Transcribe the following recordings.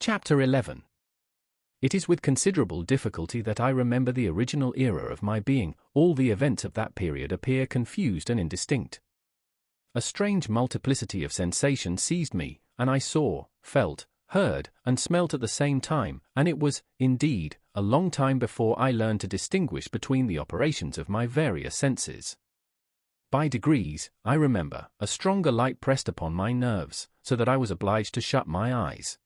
Chapter 11. It is with considerable difficulty that I remember the original era of my being. All the events of that period appear confused and indistinct. A strange multiplicity of sensations seized me, and I saw, felt, heard, and smelt at the same time, and it was, indeed, a long time before I learned to distinguish between the operations of my various senses. By degrees, I remember, a stronger light pressed upon my nerves, so that I was obliged to shut my eyes.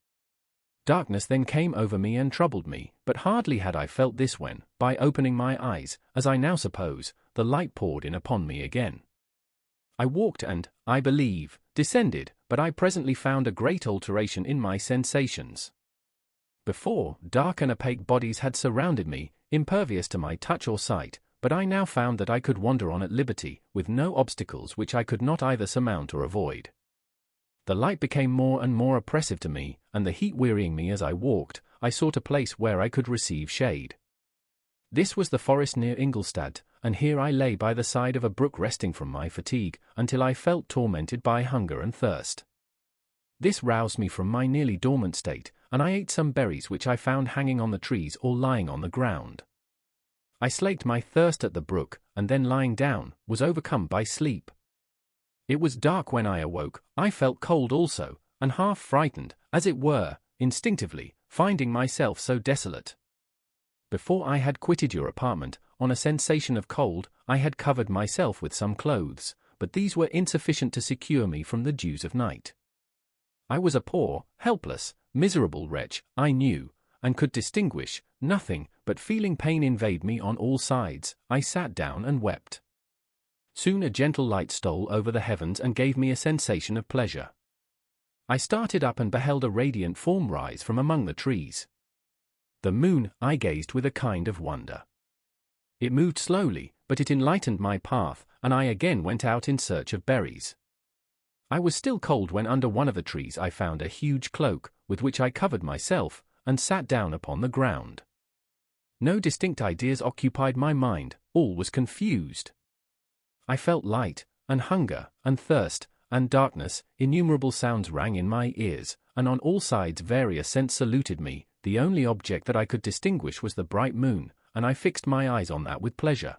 Darkness then came over me and troubled me, but hardly had I felt this when, by opening my eyes, as I now suppose, the light poured in upon me again. I walked and, I believe, descended, but I presently found a great alteration in my sensations. Before, dark and opaque bodies had surrounded me, impervious to my touch or sight, but I now found that I could wander on at liberty, with no obstacles which I could not either surmount or avoid. The light became more and more oppressive to me, and the heat wearying me as I walked, I sought a place where I could receive shade. This was the forest near Ingolstadt, and here I lay by the side of a brook resting from my fatigue, until I felt tormented by hunger and thirst. This roused me from my nearly dormant state, and I ate some berries which I found hanging on the trees or lying on the ground. I slaked my thirst at the brook, and then lying down, was overcome by sleep. It was dark when I awoke. I felt cold also, and half frightened, as it were, instinctively, finding myself so desolate. Before I had quitted your apartment, on a sensation of cold, I had covered myself with some clothes, but these were insufficient to secure me from the dews of night. I was a poor, helpless, miserable wretch, I knew, and could distinguish nothing, but feeling pain invade me on all sides. I sat down and wept. Soon a gentle light stole over the heavens and gave me a sensation of pleasure. I started up and beheld a radiant form rise from among the trees. The moon, I gazed with a kind of wonder. It moved slowly, but it enlightened my path, and I again went out in search of berries. I was still cold when under one of the trees I found a huge cloak, with which I covered myself, and sat down upon the ground. No distinct ideas occupied my mind, all was confused. I felt light, and hunger, and thirst, and darkness. Innumerable sounds rang in my ears, and on all sides various scents saluted me. The only object that I could distinguish was the bright moon, and I fixed my eyes on that with pleasure.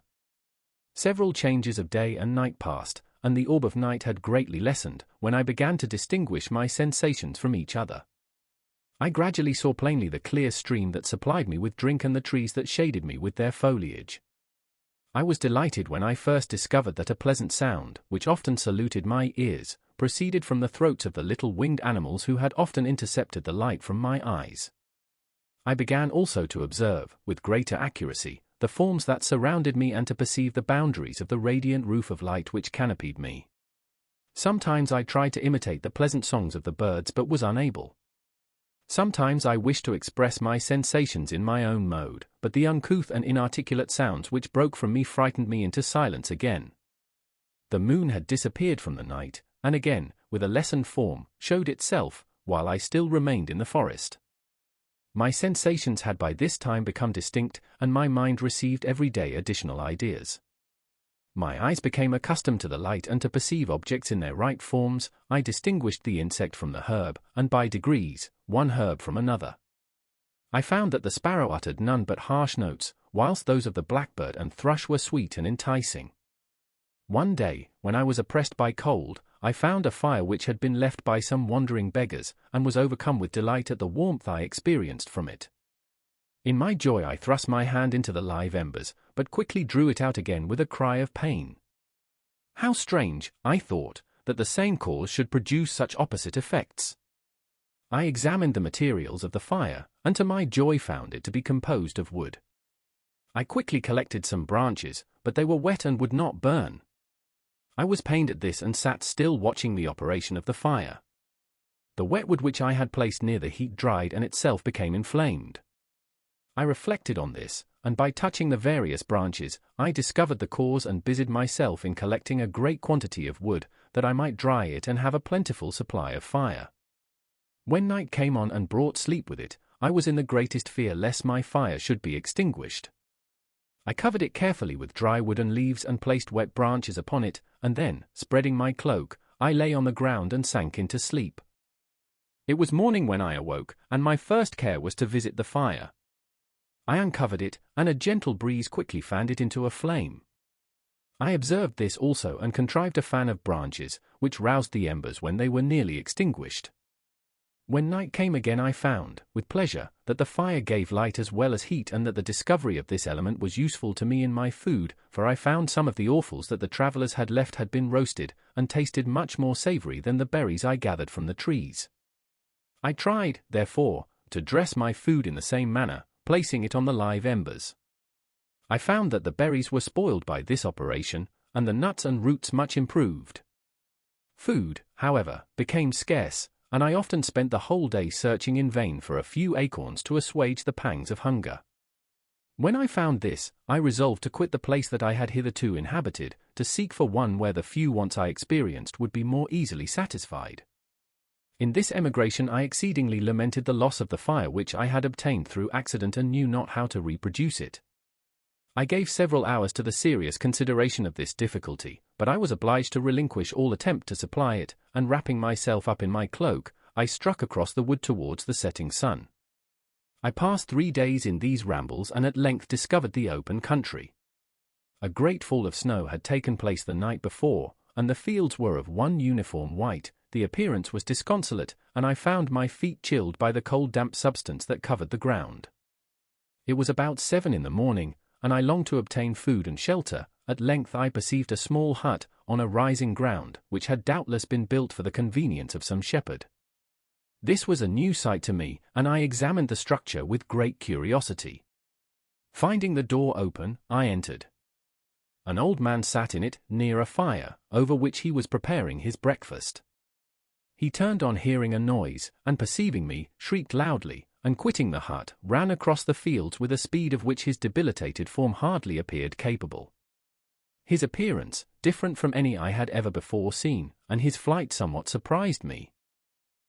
Several changes of day and night passed, and the orb of night had greatly lessened, when I began to distinguish my sensations from each other. I gradually saw plainly the clear stream that supplied me with drink and the trees that shaded me with their foliage. I was delighted when I first discovered that a pleasant sound, which often saluted my ears, proceeded from the throats of the little winged animals who had often intercepted the light from my eyes. I began also to observe, with greater accuracy, the forms that surrounded me and to perceive the boundaries of the radiant roof of light which canopied me. Sometimes I tried to imitate the pleasant songs of the birds but was unable. Sometimes I wished to express my sensations in my own mode, but the uncouth and inarticulate sounds which broke from me frightened me into silence again. The moon had disappeared from the night, and again, with a lessened form, showed itself, while I still remained in the forest. My sensations had by this time become distinct, and my mind received every day additional ideas. My eyes became accustomed to the light and to perceive objects in their right forms. I distinguished the insect from the herb, and by degrees, one herb from another. I found that the sparrow uttered none but harsh notes, whilst those of the blackbird and thrush were sweet and enticing. One day, when I was oppressed by cold, I found a fire which had been left by some wandering beggars, and was overcome with delight at the warmth I experienced from it. In my joy I thrust my hand into the live embers, but quickly drew it out again with a cry of pain. How strange, I thought, that the same cause should produce such opposite effects. I examined the materials of the fire, and to my joy found it to be composed of wood. I quickly collected some branches, but they were wet and would not burn. I was pained at this and sat still watching the operation of the fire. The wet wood which I had placed near the heat dried and itself became inflamed. I reflected on this, and by touching the various branches, I discovered the cause and busied myself in collecting a great quantity of wood, that I might dry it and have a plentiful supply of fire. When night came on and brought sleep with it, I was in the greatest fear lest my fire should be extinguished. I covered it carefully with dry wood and leaves and placed wet branches upon it, and then, spreading my cloak, I lay on the ground and sank into sleep. It was morning when I awoke, and my first care was to visit the fire. I uncovered it, and a gentle breeze quickly fanned it into a flame. I observed this also and contrived a fan of branches, which roused the embers when they were nearly extinguished. When night came again I found, with pleasure, that the fire gave light as well as heat, and that the discovery of this element was useful to me in my food, for I found some of the offals that the travellers had left had been roasted, and tasted much more savoury than the berries I gathered from the trees. I tried, therefore, to dress my food in the same manner, placing it on the live embers. I found that the berries were spoiled by this operation, and the nuts and roots much improved. Food, however, became scarce, and I often spent the whole day searching in vain for a few acorns to assuage the pangs of hunger. When I found this, I resolved to quit the place that I had hitherto inhabited, to seek for one where the few wants I experienced would be more easily satisfied. In this emigration I exceedingly lamented the loss of the fire which I had obtained through accident and knew not how to reproduce it. I gave several hours to the serious consideration of this difficulty, but I was obliged to relinquish all attempt to supply it, and wrapping myself up in my cloak, I struck across the wood towards the setting sun. I passed 3 days in these rambles and at length discovered the open country. A great fall of snow had taken place the night before, and the fields were of one uniform white. The appearance was disconsolate, and I found my feet chilled by the cold damp substance that covered the ground. It was about 7 in the morning, and I longed to obtain food and shelter. At length I perceived a small hut, on a rising ground, which had doubtless been built for the convenience of some shepherd. This was a new sight to me, and I examined the structure with great curiosity. Finding the door open, I entered. An old man sat in it, near a fire, over which he was preparing his breakfast. He turned on hearing a noise, and perceiving me, shrieked loudly, and quitting the hut, ran across the fields with a speed of which his debilitated form hardly appeared capable. His appearance, different from any I had ever before seen, and his flight somewhat surprised me.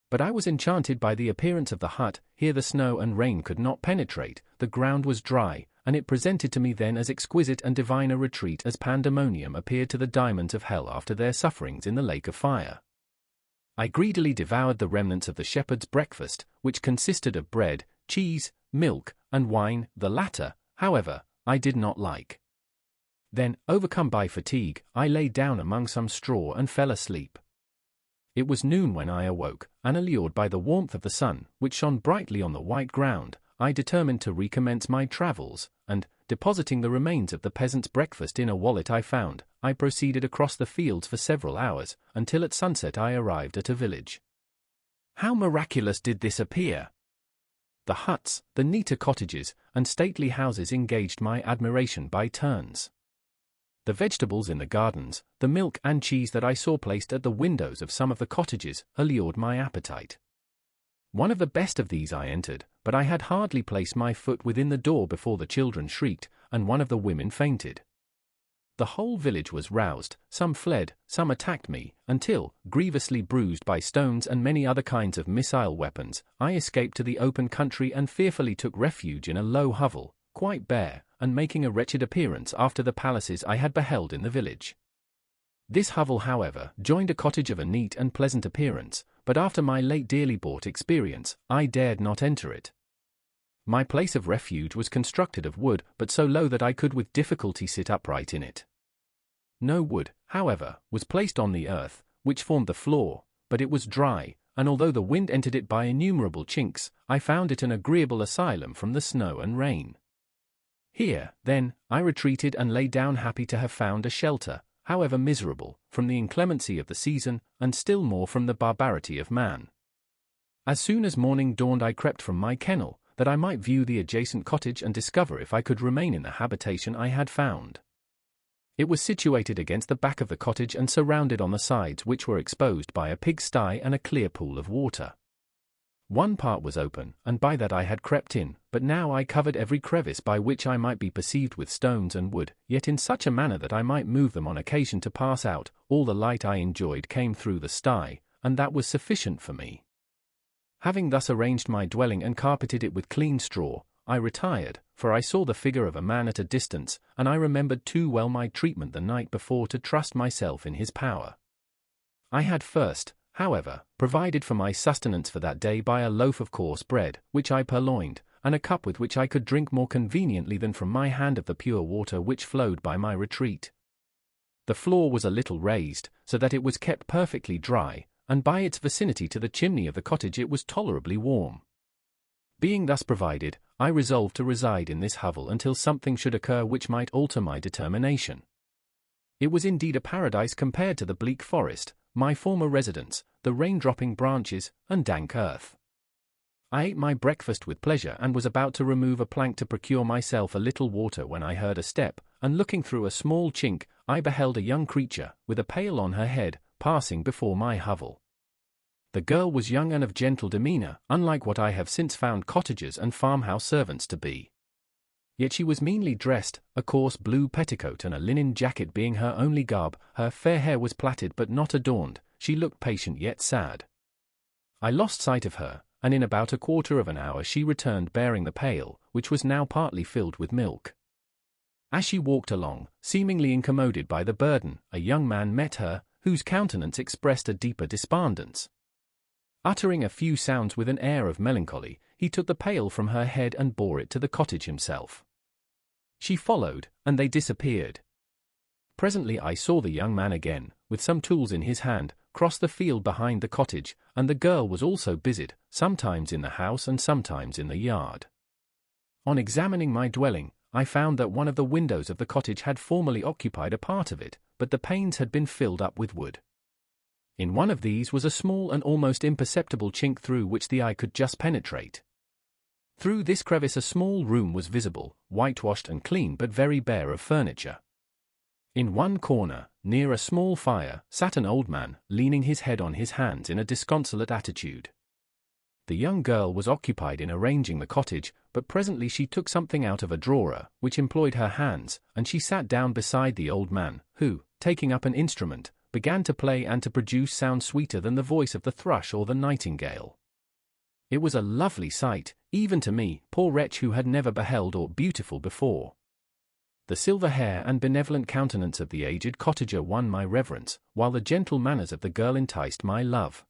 But I was enchanted by the appearance of the hut. Here the snow and rain could not penetrate, the ground was dry, and it presented to me then as exquisite and divine a retreat as pandemonium appeared to the diamonds of hell after their sufferings in the lake of fire. I greedily devoured the remnants of the shepherd's breakfast, which consisted of bread, cheese, milk, and wine. The latter, however, I did not like. Then, overcome by fatigue, I lay down among some straw and fell asleep. It was noon when I awoke, and allured by the warmth of the sun, which shone brightly on the white ground, I determined to recommence my travels, and, depositing the remains of the peasant's breakfast in a wallet I found, I proceeded across the fields for several hours, until at sunset I arrived at a village. How miraculous did this appear! The huts, the neater cottages, and stately houses engaged my admiration by turns. The vegetables in the gardens, the milk and cheese that I saw placed at the windows of some of the cottages, allured my appetite. One of the best of these I entered, but I had hardly placed my foot within the door before the children shrieked, and one of the women fainted. The whole village was roused, some fled, some attacked me, until, grievously bruised by stones and many other kinds of missile weapons, I escaped to the open country and fearfully took refuge in a low hovel, quite bare, and making a wretched appearance after the palaces I had beheld in the village. This hovel, however, joined a cottage of a neat and pleasant appearance, but after my late dearly bought experience, I dared not enter it. My place of refuge was constructed of wood, but so low that I could with difficulty sit upright in it. No wood, however, was placed on the earth, which formed the floor, but it was dry, and although the wind entered it by innumerable chinks, I found it an agreeable asylum from the snow and rain. Here, then, I retreated and lay down happy to have found a shelter, however miserable, from the inclemency of the season, and still more from the barbarity of man. As soon as morning dawned I crept from my kennel, that I might view the adjacent cottage and discover if I could remain in the habitation I had found. It was situated against the back of the cottage and surrounded on the sides, which were exposed by a pigsty and a clear pool of water. One part was open, and by that I had crept in, but now I covered every crevice by which I might be perceived with stones and wood, yet in such a manner that I might move them on occasion to pass out. All the light I enjoyed came through the sty, and that was sufficient for me. Having thus arranged my dwelling and carpeted it with clean straw, I retired, for I saw the figure of a man at a distance, and I remembered too well my treatment the night before to trust myself in his power. I had first, however, provided for my sustenance for that day by a loaf of coarse bread, which I purloined, and a cup with which I could drink more conveniently than from my hand of the pure water which flowed by my retreat. The floor was a little raised, so that it was kept perfectly dry, and by its vicinity to the chimney of the cottage it was tolerably warm. Being thus provided, I resolved to reside in this hovel until something should occur which might alter my determination. It was indeed a paradise compared to the bleak forest, my former residence, the rain-dropping branches, and dank earth. I ate my breakfast with pleasure and was about to remove a plank to procure myself a little water when I heard a step, and looking through a small chink, I beheld a young creature, with a pail on her head, passing before my hovel. The girl was young and of gentle demeanour, unlike what I have since found cottagers and farmhouse servants to be. Yet she was meanly dressed, a coarse blue petticoat and a linen jacket being her only garb, her fair hair was plaited but not adorned, she looked patient yet sad. I lost sight of her, and in about a quarter of an hour she returned bearing the pail, which was now partly filled with milk. As she walked along, seemingly incommoded by the burden, a young man met her, whose countenance expressed a deeper despondence. Uttering a few sounds with an air of melancholy, he took the pail from her head and bore it to the cottage himself. She followed, and they disappeared. Presently I saw the young man again, with some tools in his hand, cross the field behind the cottage, and the girl was also busied, sometimes in the house and sometimes in the yard. On examining my dwelling, I found that one of the windows of the cottage had formerly occupied a part of it, but the panes had been filled up with wood. In one of these was a small and almost imperceptible chink through which the eye could just penetrate. Through this crevice a small room was visible, whitewashed and clean but very bare of furniture. In one corner, near a small fire, sat an old man, leaning his head on his hands in a disconsolate attitude. The young girl was occupied in arranging the cottage, but presently she took something out of a drawer, which employed her hands, and she sat down beside the old man, who, taking up an instrument, began to play and to produce sounds sweeter than the voice of the thrush or the nightingale. It was a lovely sight, even to me, poor wretch who had never beheld aught beautiful before. The silver hair and benevolent countenance of the aged cottager won my reverence, while the gentle manners of the girl enticed my love.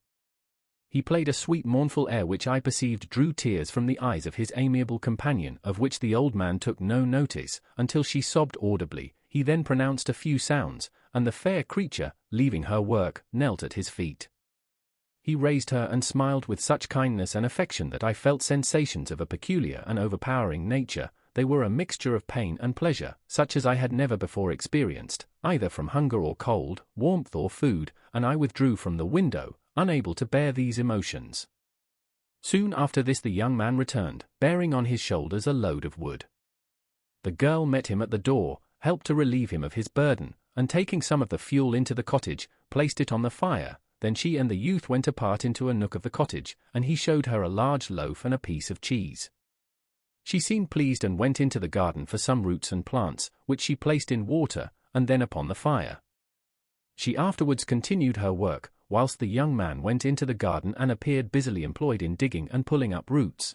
He played a sweet mournful air which I perceived drew tears from the eyes of his amiable companion, of which the old man took no notice, until she sobbed audibly. He then pronounced a few sounds, and the fair creature, leaving her work, knelt at his feet. He raised her and smiled with such kindness and affection that I felt sensations of a peculiar and overpowering nature. They were a mixture of pain and pleasure, such as I had never before experienced, either from hunger or cold, warmth or food, and I withdrew from the window, unable to bear these emotions. Soon after this the young man returned, bearing on his shoulders a load of wood. The girl met him at the door, helped to relieve him of his burden, and taking some of the fuel into the cottage, placed it on the fire. Then she and the youth went apart into a nook of the cottage, and he showed her a large loaf and a piece of cheese. She seemed pleased and went into the garden for some roots and plants, which she placed in water, and then upon the fire. She afterwards continued her work, whilst the young man went into the garden and appeared busily employed in digging and pulling up roots.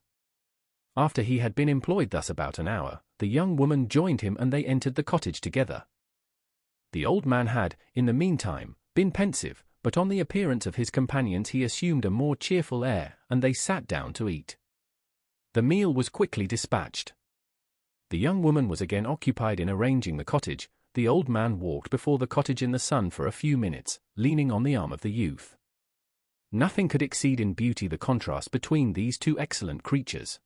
After he had been employed thus about an hour, the young woman joined him and they entered the cottage together. The old man had, in the meantime, been pensive, but on the appearance of his companions he assumed a more cheerful air, and they sat down to eat. The meal was quickly dispatched. The young woman was again occupied in arranging the cottage. The old man walked before the cottage in the sun for a few minutes, leaning on the arm of the youth. Nothing could exceed in beauty the contrast between these two excellent creatures.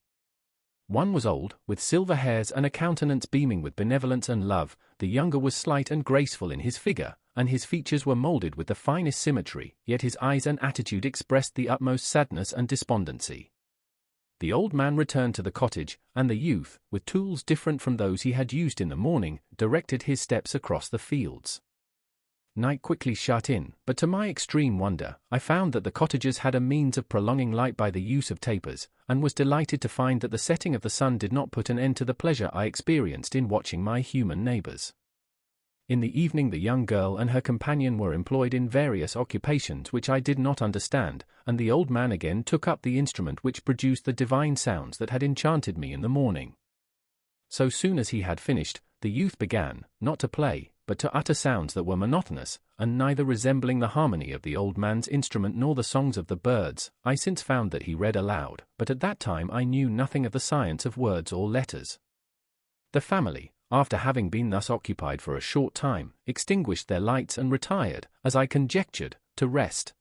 One was old, with silver hairs and a countenance beaming with benevolence and love. The younger was slight and graceful in his figure, and his features were moulded with the finest symmetry, yet his eyes and attitude expressed the utmost sadness and despondency. The old man returned to the cottage, and the youth, with tools different from those he had used in the morning, directed his steps across the fields. Night quickly shut in, but to my extreme wonder, I found that the cottagers had a means of prolonging light by the use of tapers, and was delighted to find that the setting of the sun did not put an end to the pleasure I experienced in watching my human neighbours. In the evening the young girl and her companion were employed in various occupations which I did not understand, and the old man again took up the instrument which produced the divine sounds that had enchanted me in the morning. So soon as he had finished, the youth began, not to play, but to utter sounds that were monotonous, and neither resembling the harmony of the old man's instrument nor the songs of the birds. I since found that he read aloud, but at that time I knew nothing of the science of words or letters. The family, after having been thus occupied for a short time, extinguished their lights and retired, as I conjectured, to rest.